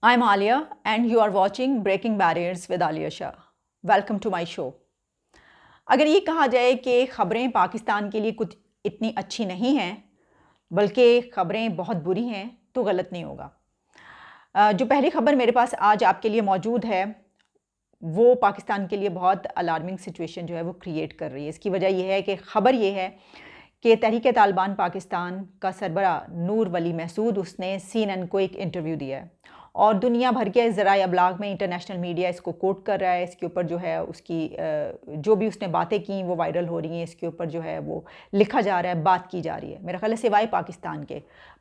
I'm Alia and you are watching Breaking Barriers with Alia Shah. Welcome to my show. अगर ये कहा जाए कि ख़बरें पाकिस्तान के लिए कुछ इतनी अच्छी नहीं हैं बल्कि ख़बरें बहुत बुरी हैं तो गलत नहीं होगा। जो पहली ख़बर मेरे पास आज आपके लिए मौजूद है वो पाकिस्तान के लिए बहुत अलार्मिंग सिचुएशन जो है वो क्रिएट कर रही है। इसकी वजह यह है कि ख़बर ये है कि तहरीक तालिबान पाकिस्तान का सरबरा नूर वली महसूद उसने CNN को एक इंटरव्यू दिया है और दुनिया भर के ज़राए अबलाग में इंटरनेशनल मीडिया इसको कोट कर रहा है। इसके ऊपर जो है उसकी जो भी उसने बातें की वो वायरल हो रही हैं। इसके ऊपर जो है वो लिखा जा रहा है, बात की जा रही है। मेरा ख्याल है सिवाय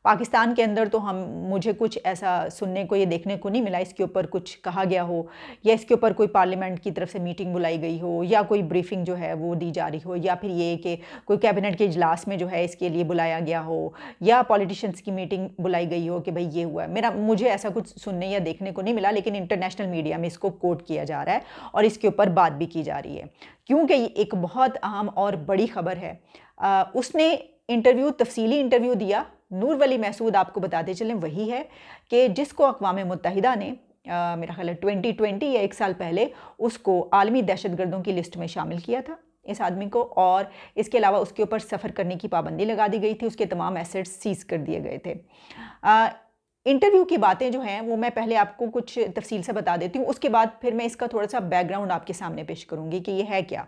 पाकिस्तान के अंदर तो मुझे कुछ ऐसा सुनने को, ये देखने को नहीं मिला इसके ऊपर कुछ कहा गया हो या इसके ऊपर कोई पार्लियामेंट की तरफ से मीटिंग बुलाई गई हो या कोई ब्रीफिंग जो है वो दी जा रही हो या फिर ये कि कोई कैबिनेट के इजलास में जो है इसके लिए बुलाया गया हो या पॉलिटिशियंस की मीटिंग बुलाई गई हो कि भाई ये हुआ है। मुझे ऐसा कुछ सुनने या देखने को नहीं मिला, लेकिन इंटरनेशनल मीडिया में इसको कोट किया जा रहा है और इसके ऊपर बात भी की जा रही है क्योंकि ये एक बहुत अहम और बड़ी खबर है। उसने तफसीली इंटरव्यू दिया। नूर वली महसूद, आपको बताते चलें, वही है कि जिसको अक़वाम मुत्तहिदा ने मेरा ख्याल है 2020 या एक साल पहले उसको आलमी दहशतगर्दों की लिस्ट में शामिल किया था इस आदमी को, और इसके अलावा उसके ऊपर सफ़र करने की पाबंदी लगा दी गई थी। उसके तमाम एसेट्स सीज़ कर दिए गए थे। इंटरव्यू की बातें जो हैं वो मैं पहले आपको कुछ तफसील से बता देती हूँ, उसके बाद फिर मैं इसका थोड़ा सा बैकग्राउंड आपके सामने पेश करूँगी कि ये है क्या।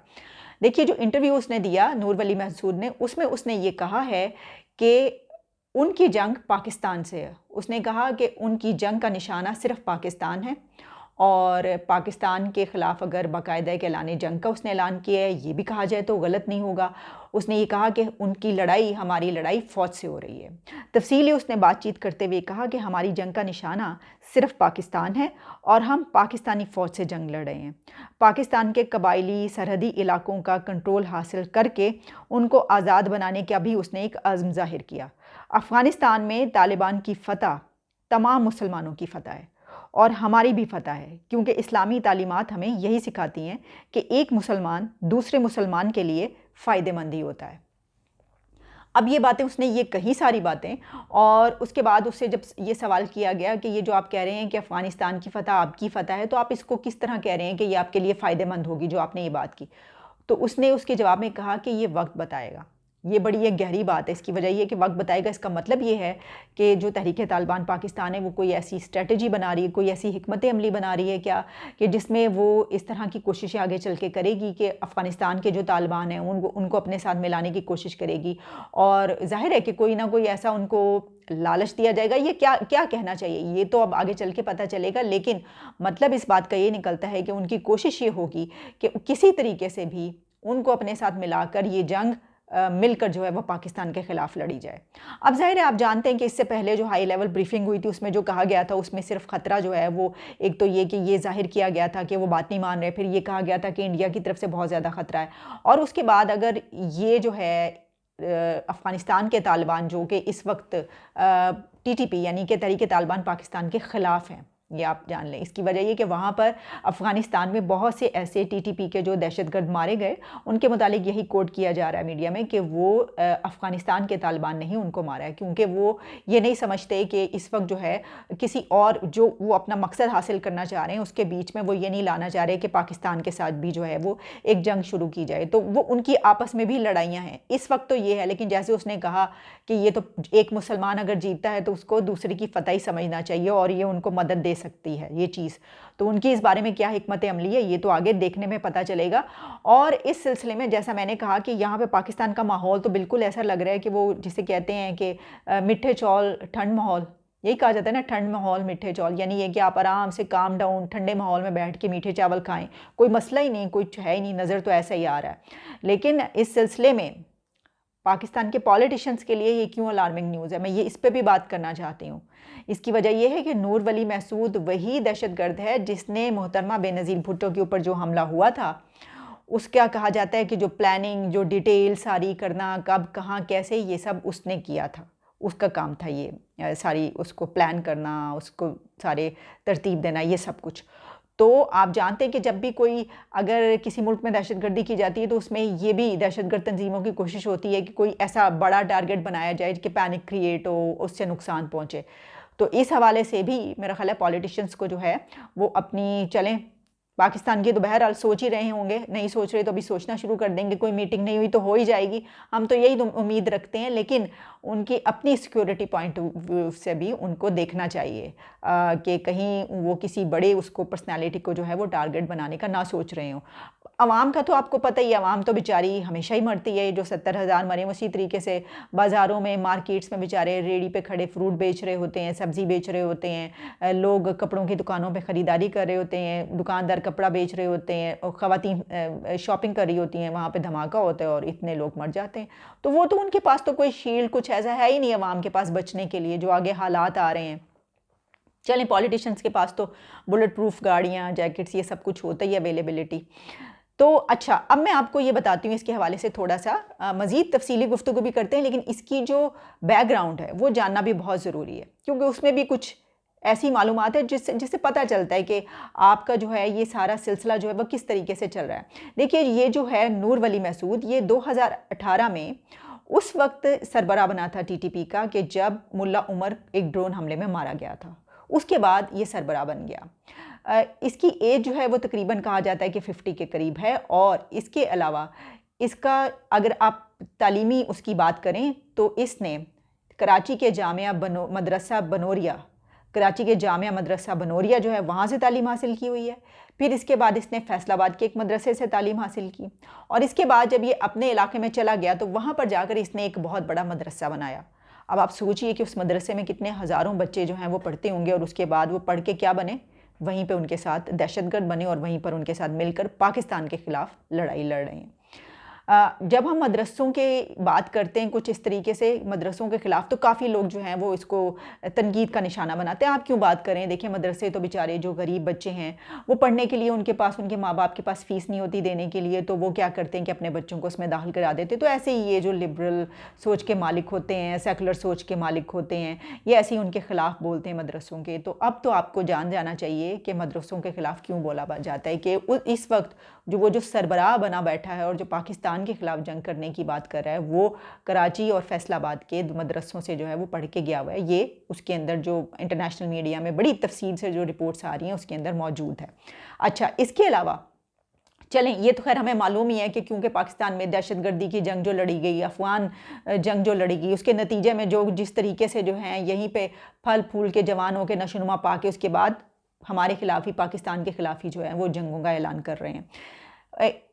देखिए, जो इंटरव्यू उसने दिया नूर वली महसूद ने, उसमें उसने ये कहा है कि उनकी जंग पाकिस्तान से है। उसने कहा कि उनकी जंग का निशाना सिर्फ पाकिस्तान है और पाकिस्तान के ख़िलाफ़ अगर बाकायदा एक ऐलान जंग का उसने ऐलान किया है, ये भी कहा जाए तो गलत नहीं होगा। उसने ये कहा कि उनकी लड़ाई, हमारी लड़ाई फ़ौज से हो रही है। तफसीली उसने बातचीत करते हुए कहा कि हमारी जंग का निशाना सिर्फ पाकिस्तान है और हम पाकिस्तानी फ़ौज से जंग लड़ रहे हैं। पाकिस्तान के कबायली सरहदी इलाकों का कंट्रोल हासिल करके उनको आज़ाद बनाने का भी उसने एक अज़्म ज़ाहिर किया। अफ़गानिस्तान में तालिबान की फ़तह तमाम मुसलमानों की फ़तह है और हमारी भी फ़तह है, क्योंकि इस्लामी तालीमात हमें यही सिखाती हैं कि एक मुसलमान दूसरे मुसलमान के लिए फ़ायदेमंद ही होता है। अब ये बातें उसने ये कही सारी बातें, और उसके बाद उससे जब ये सवाल किया गया कि ये जो आप कह रहे हैं कि अफ़गानिस्तान की फ़तह आपकी फ़तह है, तो आप इसको किस तरह कह रहे हैं कि ये आपके लिए फ़ायदेमंद होगी जो आपने ये बात की, तो उसने उसके जवाब में कहा कि ये वक्त बताएगा। ये बड़ी एक गहरी बात है। इसकी वजह ये कि वक्त बताएगा, इसका मतलब ये है कि जो तहरीक तालिबान पाकिस्तान है वो कोई ऐसी स्ट्रेटजी बना रही है, कोई ऐसी हिकमत अमली बना रही है क्या कि जिसमें वो इस तरह की कोशिशें आगे चल के करेगी कि अफ़गानिस्तान के जो तालिबान हैं उनको अपने साथ मिलाने की कोशिश करेगी। और जाहिर है कि कोई ना कोई ऐसा उनको लालच दिया जाएगा। ये क्या क्या कहना चाहिए ये तो अब आगे चल के पता चलेगा, लेकिन मतलब इस बात का ये निकलता है कि उनकी कोशिश ये होगी कि किसी तरीके से भी उनको अपने साथ मिलाकर ये जंग मिलकर जो है वो पाकिस्तान के ख़िलाफ़ लड़ी जाए। अब ज़ाहिर है आप जानते हैं कि इससे पहले जो हाई लेवल ब्रीफिंग हुई थी उसमें जो कहा गया था उसमें सिर्फ ख़तरा जो है वो एक तो ये कि ये ज़ाहिर किया गया था कि वो बात नहीं मान रहे, फिर ये कहा गया था कि इंडिया की तरफ से बहुत ज़्यादा ख़तरा है, और उसके बाद अगर ये जो है अफ़गानिस्तान के तालिबान जो कि इस वक्त TTP यानी कि तहरीक तालिबान पाकिस्तान के ख़िलाफ़ हैं, ये आप जान लें। इसकी वजह ये कि वहाँ पर अफ़गानिस्तान में बहुत से ऐसे TTP के जो दहशतगर्द मारे गए, उनके मुतालिक यही कोट किया जा रहा है मीडिया में कि वो अफ़गानिस्तान के तालिबान ने ही उनको मारा है, क्योंकि वो ये नहीं समझते कि इस वक्त जो है किसी और जो वो अपना मकसद हासिल करना चाह रहे हैं उसके बीच में वो ये नहीं लाना चाह रहे कि पाकिस्तान के साथ भी जो है वो एक जंग शुरू की जाए। तो वो उनकी आपस में भी लड़ाइयाँ हैं इस वक्त तो ये है, लेकिन जैसे उसने कहा कि ये तो एक मुसलमान अगर जीतता है तो उसको दूसरे की फ़तह ही समझना चाहिए और ये उनको मदद दे सकती है ये चीज़। तो उनकी इस बारे में क्या हिकमत अमली है ये तो आगे देखने में पता चलेगा। और इस सिलसिले में जैसा मैंने कहा कि यहाँ पे पाकिस्तान का माहौल तो बिल्कुल ऐसा लग रहा है कि वो जिसे कहते हैं कि मिठे चौल ठंड माहौल, यही कहा जाता है ना, ठंड माहौल मीठे चौल, यानी ये कि आप आराम से काम डाउन ठंडे माहौल में बैठ के मीठे चावल खाएं, कोई मसला ही नहीं, कुछ है ही नहीं, नज़र तो ऐसा ही आ रहा है। लेकिन इस सिलसिले में पाकिस्तान के पॉलिटिशियंस के लिए ये क्यों अलार्मिंग न्यूज़ है, मैं ये इस पे भी बात करना चाहती हूँ। इसकी वजह यह है कि नूर वली महसूद वही दहशतगर्द है जिसने मोहतरमा बेनज़ीर भुट्टो के ऊपर जो हमला हुआ था उसका कहा जाता है कि जो प्लानिंग, जो डिटेल सारी करना, कब कहाँ कैसे, ये सब उसने किया था, उसका काम था ये सारी उसको प्लान करना, उसको सारे तरतीब देना, ये सब कुछ। तो आप जानते हैं कि जब भी कोई अगर किसी मुल्क में दहशतगर्दी की जाती है तो उसमें ये भी दहशतगर्द तंजीमों की कोशिश होती है कि कोई ऐसा बड़ा टारगेट बनाया जाए कि पैनिक क्रिएट हो, उससे नुकसान पहुँचे। तो इस हवाले से भी मेरा ख्याल है पॉलिटिशियंस को जो है वो अपनी चलें, पाकिस्तान की तो बहरहाल सोच ही रहे होंगे, नहीं सोच रहे तो अभी सोचना शुरू कर देंगे, कोई मीटिंग नहीं हुई तो हो ही जाएगी, हम तो यही उम्मीद रखते हैं। लेकिन उनकी अपनी सिक्योरिटी पॉइंट ऑफ व्यू से भी उनको देखना चाहिए कि कहीं वो किसी बड़े उसको पर्सनालिटी को जो है वो टारगेट बनाने का ना सोच रहे हों। अवाम का तो आपको पता ही है, अवाम तो बेचारी हमेशा ही मरती है। जो 70,000 मरे उसी तरीके से बाज़ारों में, मार्केट्स में बेचारे रेडी पे खड़े फ्रूट बेच रहे होते हैं, सब्ज़ी बेच रहे होते हैं, लोग कपड़ों की दुकानों पे ख़रीदारी कर रहे होते हैं, दुकानदार कपड़ा बेच रहे होते हैं और ख़वातीन शॉपिंग कर रही होती हैं, वहाँ पे धमाका होता है और इतने लोग मर जाते हैं। तो वो तो उनके पास तो कोई शील्ड कुछ ऐसा है ही नहीं अवाम के पास बचने के लिए, जो आगे हालात आ रहे हैं। चलें, पॉलिटिशियंस के पास तो बुलेट प्रूफ गाड़ियाँ, जैकेट्स, ये सब कुछ होता ही अवेलेबिलिटी। तो अच्छा, अब मैं आपको ये बताती हूँ इसके हवाले से थोड़ा सा मज़ीद तफसीली गुफ्तगू भी करते हैं, लेकिन इसकी जो बैकग्राउंड है वो जानना भी बहुत ज़रूरी है, क्योंकि उसमें भी कुछ ऐसी मालूमात है जिससे पता चलता है कि आपका जो है ये सारा सिलसिला जो है वह किस तरीके से चल रहा है। देखिए, ये जो है नूर वली महसूद, ये 2018 में उस वक्त सरबराह बना था TTP का कि जब मुल्ला उमर एक ड्रोन हमले में मारा गया था। उसके बाद ये सरबराह बन गया। इसकी एज जो है वो तकरीबन कहा जाता है कि 50 के करीब है। और इसके अलावा इसका अगर आप तालीमी उसकी बात करें तो इसने कराची के मदरसा बनोरिया, कराची के जामिया मदरसा बनोरिया जो है वहाँ से तालीम हासिल की हुई है। फिर इसके बाद इसने फैसलाबाद के एक मदरसे से तालीम हासिल की, और इसके बाद जब ये अपने इलाके में चला गया तो वहाँ पर जाकर इसने एक बहुत बड़ा मदरसा बनाया। अब आप सोचिए कि उस मदरसे में कितने हज़ारों बच्चे जो हैं वो पढ़ते होंगे, और उसके बाद वो पढ़ के क्या बने, वहीं पे उनके साथ दहशतगर्द बने और वहीं पर उनके साथ मिलकर पाकिस्तान के ख़िलाफ़ लड़ाई लड़ रहे हैं। जब हम मदरसों के बात करते हैं कुछ इस तरीके से मदरसों के ख़िलाफ़, तो काफ़ी लोग जो हैं वो इसको तनकीद का निशाना बनाते हैं। आप क्यों बात करें, देखिए मदरसे तो बेचारे जो गरीब बच्चे हैं वो पढ़ने के लिए उनके पास, उनके माँ बाप के पास फ़ीस नहीं होती देने के लिए, तो वो क्या करते हैं कि अपने बच्चों को उसमें दाखिल करा देते। तो ऐसे ही ये जो लिबरल सोच के मालिक होते हैं, सेकुलर सोच के मालिक होते हैं, ये ऐसे ही उनके ख़िलाफ़ बोलते हैं मदरसों के। तो अब तो आपको जान जाना चाहिए कि मदरसों के ख़िलाफ़ क्यों बोला जाता है, कि इस वक्त जो सरबराह बना बैठा है और जो पाकिस्तान के ख़िलाफ़ जंग करने की बात कर रहा है, वो कराची और फैसलाबाद के मदरसों से जो है वो पढ़ के गया हुआ है। ये उसके अंदर जो इंटरनेशनल मीडिया में बड़ी तफसील से जो रिपोर्ट्स आ रही हैं उसके अंदर मौजूद है। अच्छा, इसके अलावा चलें, ये तो खैर हमें मालूम ही है कि क्योंकि पाकिस्तान में दहशतगर्दी की जंग जो लड़ी गई, अफगान जंग जो लड़ी गई, उसके नतीजे में जो जिस तरीके से जो हैं यहीं पे फल फूल के जवान हो के नशोनुमा पा के उसके बाद हमारे ख़िलाफ़ ही, पाकिस्तान के ख़िलाफ़ ही जो है वो जंगों का ऐलान कर रहे हैं।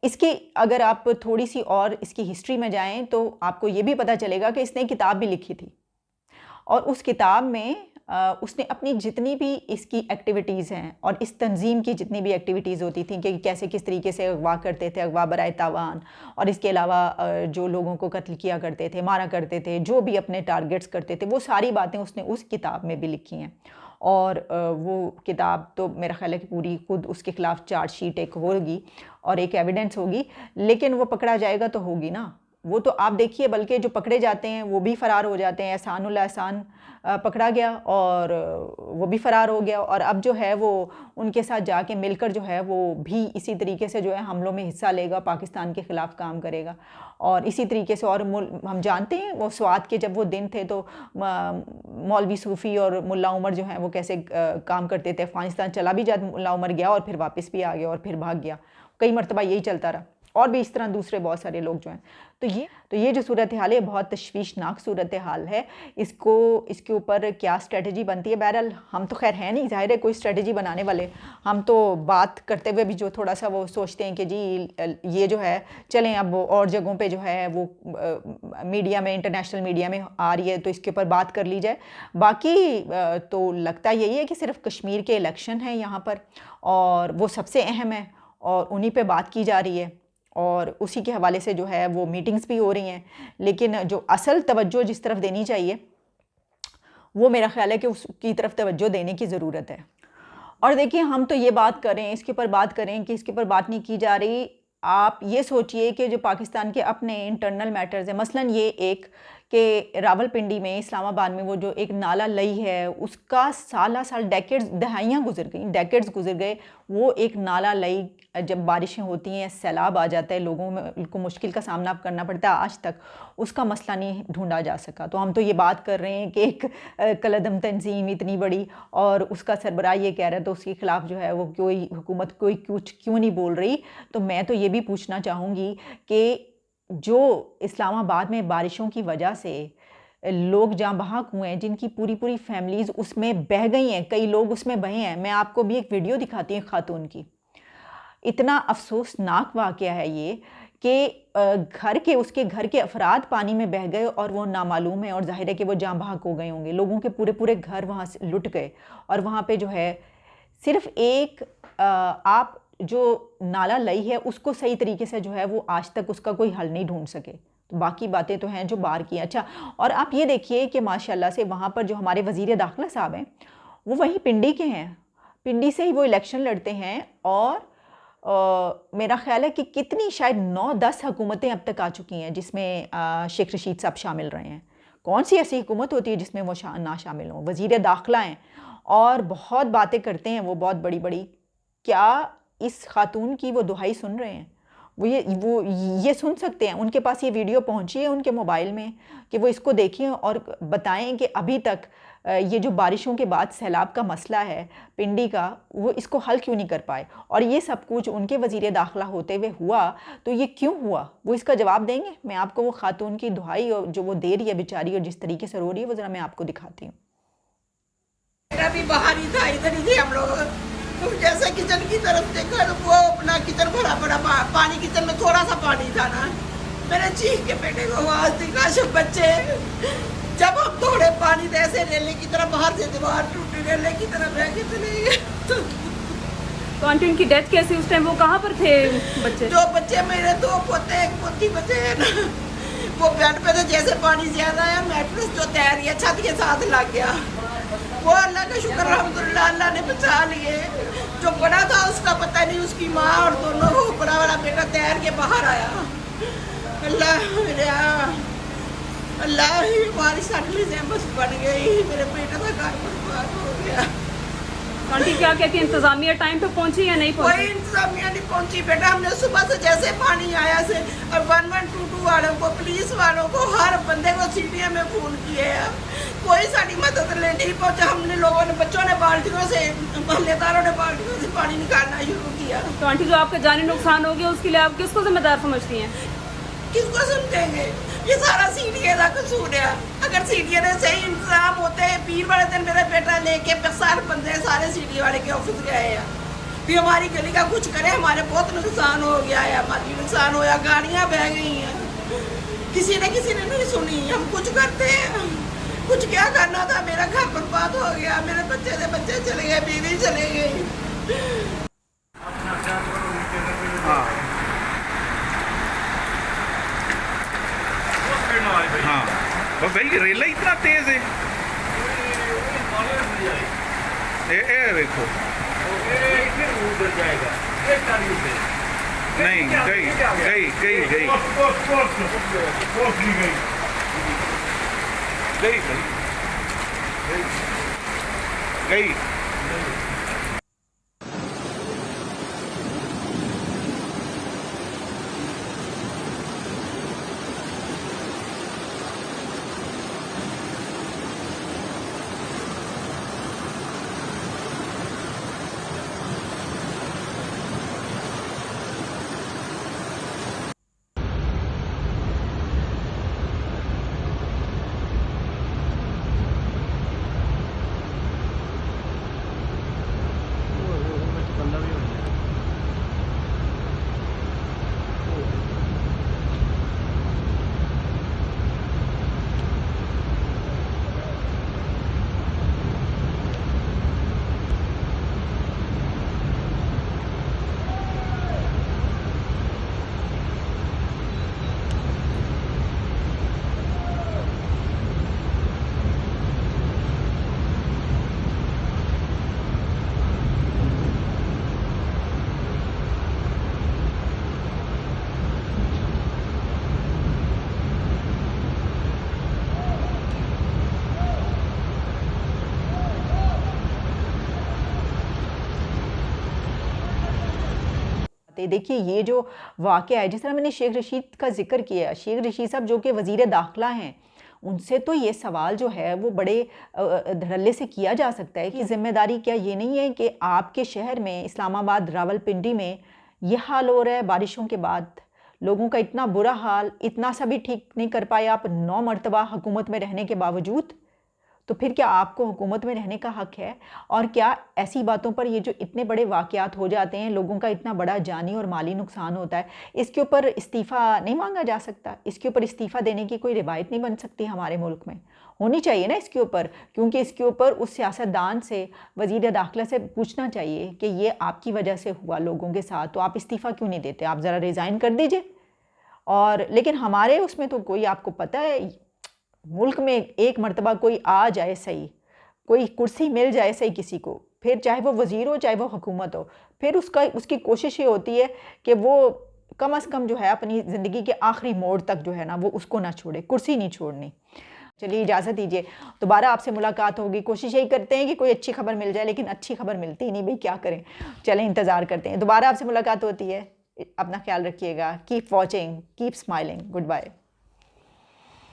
इसकी अगर आप थोड़ी सी और इसकी हिस्ट्री में जाएं तो आपको ये भी पता चलेगा कि इसने किताब भी लिखी थी, और उस किताब में उसने अपनी जितनी भी इसकी एक्टिविटीज़ हैं और इस तंजीम की जितनी भी एक्टिविटीज़ होती थी कि कैसे किस तरीके से अगवा करते थे, अगवा बराए तावान, और इसके अलावा जो लोगों को कत्ल किया करते थे, मारा करते थे, जो भी अपने टारगेट्स करते थे, वो सारी बातें उसने उस किताब में भी लिखी हैं। और वो किताब तो मेरा ख्याल है कि पूरी खुद उसके ख़िलाफ़ चार्जशीट एक होगी और एक एविडेंस होगी, लेकिन वो पकड़ा जाएगा तो होगी ना। वो तो आप देखिए, बल्कि जो पकड़े जाते हैं वो भी फ़रार हो जाते हैं। एहसान पकड़ा गया और वो भी फ़रार हो गया, और अब जो है वो उनके साथ जाके मिलकर जो है वो भी इसी तरीके से जो है हमलों में हिस्सा लेगा, पाकिस्तान के ख़िलाफ़ काम करेगा। और इसी तरीके से, और हम जानते हैं वो स्वात के जब वो दिन थे तो मौलवी सूफ़ी और मुल्ला उमर जो हैं वो कैसे काम करते थे। अफ़गानिस्तान चला भी जाता, मुल्ला उमर गया और फिर वापस भी आ गया और फिर भाग गया, कई मरतबा यही चलता रहा, और भी इस तरह दूसरे बहुत सारे लोग जो हैं। तो ये जो सूरत हाल है बहुत तशवीशनाक सूरत हाल है। इसके ऊपर क्या स्ट्रेटजी बनती है, बहरहाल हम तो खैर हैं नहीं, ज़ाहिर है कोई स्ट्रेटजी बनाने वाले, हम तो बात करते हुए भी जो थोड़ा सा वो सोचते हैं कि जी ये जो है चलें अब और जगहों पे जो है वो मीडिया में, इंटरनेशनल मीडिया में आ रही है तो इसके ऊपर बात कर ली जाए। बाकी तो लगता यही है कि सिर्फ कश्मीर के इलेक्शन हैं यहाँ पर, और वो सबसे अहम है और उन्हीं पे बात की जा रही है, और उसी के हवाले से जो है वो मीटिंग्स भी हो रही हैं। लेकिन जो असल तवज्जो जिस तरफ देनी चाहिए वो मेरा ख्याल है कि उसकी तरफ तवज्जो देने की ज़रूरत है। और देखिए, हम तो ये बात करें, इसके ऊपर बात करें कि इसके ऊपर बात नहीं की जा रही। आप ये सोचिए कि जो पाकिस्तान के अपने इंटरनल मैटर्स हैं, मसलन ये एक कि रावलपिंडी में, इस्लामाबाद में, वो जो एक नाला लई है उसका साल डेकेड्स, दहाइयाँ गुजर गई, डेकेड्स गुजर गए। वो एक नाला लई, जब बारिशें होती हैं, सैलाब आ जाता है, लोगों में को मुश्किल का सामना करना पड़ता है, आज तक उसका मसला नहीं ढूंढा जा सका। तो हम तो ये बात कर रहे हैं कि एक कलदम तंजीम इतनी बड़ी और उसका सरबराह ये कह रहा है, तो उसके ख़िलाफ़ जो है वो कोई हुकूमत कोई कुछ क्यों नहीं बोल रही। तो मैं तो ये भी पूछना चाहूँगी कि जो इस्लामाबाद में बारिशों की वजह से लोग जहाँ बहाक हुए हैं, जिनकी पूरी पूरी फैमिलीज़ उसमें बह गई हैं, कई लोग उसमें बहे हैं। मैं आपको भी एक वीडियो दिखाती हूँ खातून की। इतना अफसोसनाक वाक़या है ये कि उसके घर के अफराद पानी में बह गए और वो नामालूम है, और जाहिर है कि वो जहाँ बहाक हो गए होंगे। लोगों के पूरे पूरे घर वहाँ से लुट गए, और वहाँ पे जो है सिर्फ एक आप जो नाला लई है उसको सही तरीके से जो है वो आज तक उसका कोई हल नहीं ढूंढ सके। तो बाकी बातें तो हैं जो बाहर की। अच्छा, और आप ये देखिए कि माशाल्लाह से वहाँ पर जो हमारे वज़ीर दाखिला साहब हैं वो वहीं पिंडी के हैं, पिंडी से ही वो इलेक्शन लड़ते हैं। और मेरा ख्याल है कि कितनी शायद 9-10 हुकूमतें अब तक आ चुकी हैं जिसमें शेख रशीद साहब शामिल रहे हैं। कौन सी ऐसी हुकूमत होती है जिसमें वो ना शामिल हों? वज़ीर दाखिला हैं और बहुत बातें करते हैं वो, बहुत बड़ी बड़ी। क्या इस खातून की वो दुहाई सुन रहे हैं? वो ये सुन सकते हैं? उनके पास ये वीडियो पहुंची है उनके मोबाइल में कि वो इसको देखें और बताएं कि अभी तक ये जो बारिशों के बाद सैलाब का मसला है पिंडी का, वो इसको हल क्यों नहीं कर पाए? और ये सब कुछ उनके वज़ीर दाखिला होते हुए हुआ, तो ये क्यों हुआ? वो इसका जवाब देंगे। मैं आपको वो खातून की दुहाई और जो वो दे रही है बेचारी और जिस तरीके से रो रही है वो ज़रा मैं आपको दिखाती हूँ। मेरा भी बाहर ही था, इधर ही थे हम लोग। तो जैसे किचन की तरफ देखा तो वो अपना किचन भरा पड़ा पानी, किचन में थोड़ा सा पानी था ना। मैंने चीख के बेटे को आवाज दी, काश बच्चे, जब हम थोड़े पानी थे ऐसे रेले की तरह बाहर से दीवार टूटी, रेले की तरह बह के चले गए। तो आंटी उनकी डेथ कैसी? उस टाइम वो कहाँ पर थे बच्चे? दो बच्चे मेरे, 2 पोते 1 पोती बचे हैं ना। वो बेड पे थे, जैसे पानी ज्यादा आया मैट्रेस जो तैर गया, छत के साथ लग गया। वो अल्लाह का शुक्र, अल्हम्दुलिल्लाह, अल्लाह ने बचा लिए। जो बड़ा था उसका पता नहीं, उसकी माँ और दोनों, वो बड़ा वाला बेटा तैर के बाहर आया। अल्लाह मेरे, अल्लाह ही हमारी सारी बस बन गई। मेरे बेटे का घर बर्बाद हो गया। आंटी क्या कहती है, इंतजामिया टाइम पे पहुंची या नहीं पहुंची? कोई इंतजामिया नहीं पहुंची बेटा। हमने सुबह से जैसे पानी आया से और 112 वालों को, पुलिस वालों को, हर बंदे को सीढ़ियों में फोन किए हैं, कोई साड़ी मदद ले नहीं पहुंचा। हमने लोगों ने, बच्चों ने बाल्टियों से, मोहल्लेदारों ने बाल्टियों से पानी निकालना शुरू किया। तो आंटी जो आपका जानी नुकसान हो गया उसके लिए आप किसको जिम्मेदार समझती हैं? किसको समझेंगे? ये सारा सीडीए का कसूर है। अगर सीडीए ने सही इंतजाम होते, पीर वाले दिन मेरा बेटा लेके 50 बंदे सारे सीडीए वाले के ऑफिस गए हैं, भी हमारी गली का कुछ करे। हमारे बहुत नुकसान हो गया है, हमारी नुकसान होया, गाड़ियाँ बह गई हैं। किसी ने नहीं सुनी। हम कुछ करते हैं, कुछ क्या करना था। मेरा घर बर्बाद हो गया, मेरे बच्चे से बच्चे चले गए, बीवी चले गई। हाँ, और भाई रेला इतना तेज है। ये देखो, उधर जाएगा नहीं गई गई गई गई गई गई गई। देखिए ये जो वाक़या है, जिस तरह मैंने शेख रशीद का जिक्र किया, शेख रशीद साहब जो कि वज़ीर दाखिला हैं, उनसे तो ये सवाल जो है वो बड़े धड़ल्ले से किया जा सकता है कि ज़िम्मेदारी क्या ये नहीं है कि आपके शहर में इस्लामाबाद रावलपिंडी में ये हाल हो रहा है बारिशों के बाद, लोगों का इतना बुरा हाल, इतना सा भी ठीक नहीं कर पाए आप 9 मरतबा हुकूमत में रहने के बावजूद, तो फिर क्या आपको हुकूमत में रहने का हक़ है? और क्या ऐसी बातों पर ये जो इतने बड़े वाक़यात हो जाते हैं, लोगों का इतना बड़ा जानी और माली नुकसान होता है, इसके ऊपर इस्तीफ़ा नहीं मांगा जा सकता? इसके ऊपर इस्तीफ़ा देने की कोई रिवायत नहीं बन सकती हमारे मुल्क में? होनी चाहिए ना इसके ऊपर, क्योंकि इसके ऊपर उस सियासतदान से, वज़ीर दाखिला से पूछना चाहिए कि ये आपकी वजह से हुआ लोगों के साथ, तो आप इस्तीफ़ा क्यों नहीं देते? आप ज़रा रिज़ाइन कर दीजिए। और लेकिन हमारे उसमें तो कोई, आपको पता है, मुल्क में एक मरतबा कोई आ जाए सही, कोई कुर्सी मिल जाए सही किसी को, फिर चाहे वो वज़ीर हो चाहे वो हुकूमत हो, फिर उसकी कोशिश ये होती है कि वो कम अज़ कम जो है अपनी ज़िंदगी के आखिरी मोड़ तक जो है ना वो उसको ना छोड़े, कुर्सी नहीं छोड़नी। चलिए इजाज़त दीजिए, दोबारा आपसे मुलाकात होगी। कोशिश यही करते हैं कि कोई अच्छी खबर मिल जाए, लेकिन अच्छी खबर मिलती नहीं, भाई क्या करें। चलें इंतज़ार करते हैं, दोबारा आपसे मुलाकात होती है। अपना ख्याल रखिएगा। Keep watching, keep smiling. Good bye.